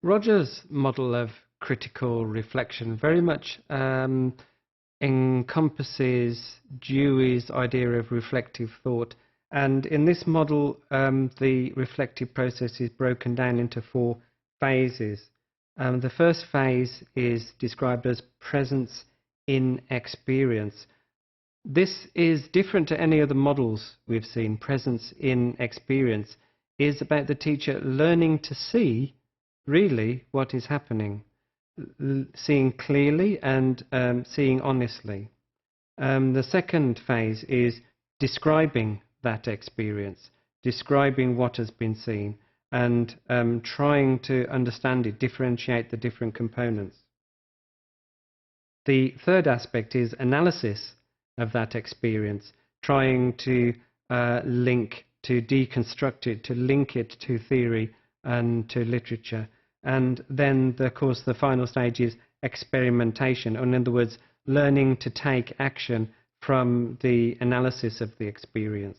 Roger's model of critical reflection very much encompasses Dewey's idea of reflective thought. And in this model, the reflective process is broken down into 4 phases. The first phase is described as presence in experience. This is different to any other models we've seen. Presence in experience is about the teacher learning to see really what is happening, seeing clearly and seeing honestly. The second phase is describing that experience, describing what has been seen, and trying to understand it, differentiate the different components. The third aspect is analysis of that experience, trying to link, to deconstruct it, to link it to theory and to literature. And then, of course, the final stage is experimentation, or in other words, learning to take action from the analysis of the experience.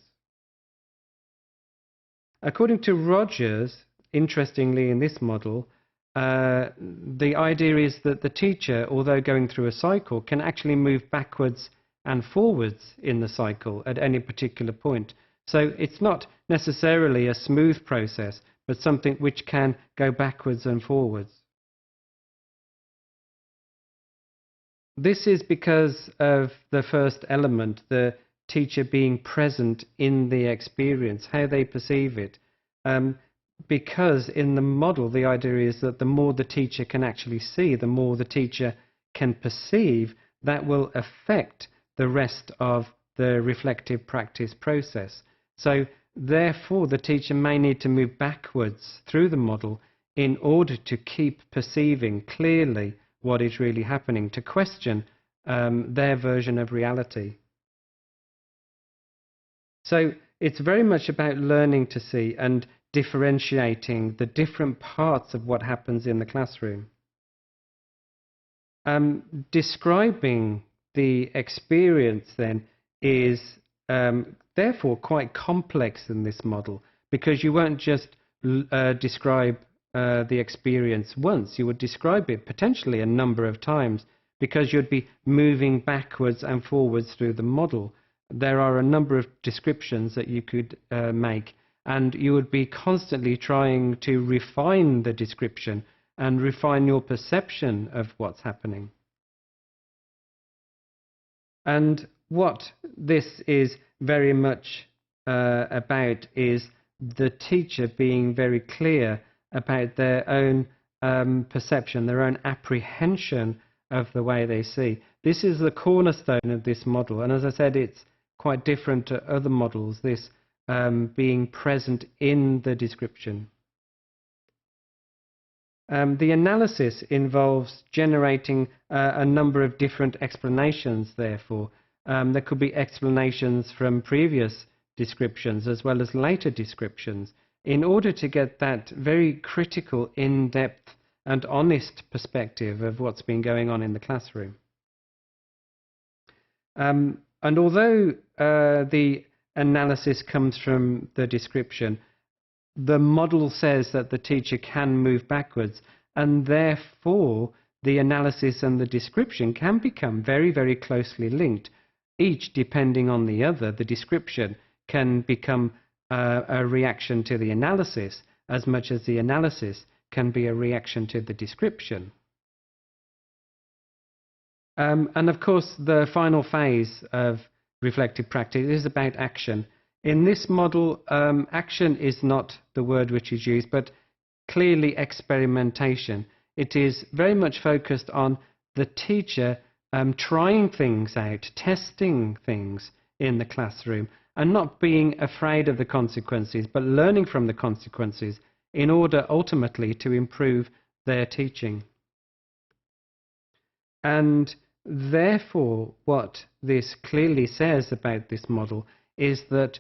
According to Rogers, interestingly in this model, the idea is that the teacher, although going through a cycle, can actually move backwards and forwards in the cycle at any particular point. So it's not necessarily a smooth process, but something which can go backwards and forwards. This is because of the first element, the teacher being present in the experience, how they perceive it. Because in the model, the idea is that the more the teacher can actually see, the more the teacher can perceive, that will affect the rest of the reflective practice process. So therefore, the teacher may need to move backwards through the model in order to keep perceiving clearly what is really happening, to question their version of reality. So it's very much about learning to see and differentiating the different parts of what happens in the classroom. Describing the experience then is therefore quite complex in this model, because you won't just describe the experience once. You would describe it potentially a number of times, because you'd be moving backwards and forwards through the model. There are a number of descriptions that you could make, and you would be constantly trying to refine the description and refine your perception of what's happening. And what this is very much about is the teacher being very clear about their own perception, their own apprehension of the way they see. This is the cornerstone of this model, and as I said, it's quite different to other models, this being present in the description. The analysis involves generating a number of different explanations, therefore. There could be explanations from previous descriptions as well as later descriptions, in order to get that very critical, in-depth and honest perspective of what's been going on in the classroom. And although the analysis comes from the description, the model says that the teacher can move backwards, and therefore the analysis and the description can become very, very closely linked, each depending on the other. The description can become a reaction to the analysis as much as the analysis can be a reaction to the description. And of course, the final phase of reflective practice is about action. In this model, action is not the word which is used, but clearly experimentation. It is very much focused on the teacher trying things out, testing things in the classroom, and not being afraid of the consequences, but learning from the consequences in order ultimately to improve their teaching. And therefore, what this clearly says about this model is that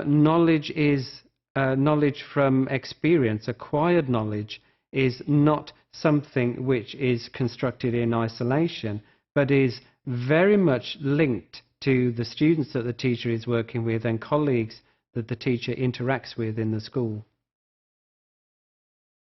knowledge is knowledge from experience. Acquired knowledge is not something which is constructed in isolation, but is very much linked to the students that the teacher is working with and colleagues that the teacher interacts with in the school.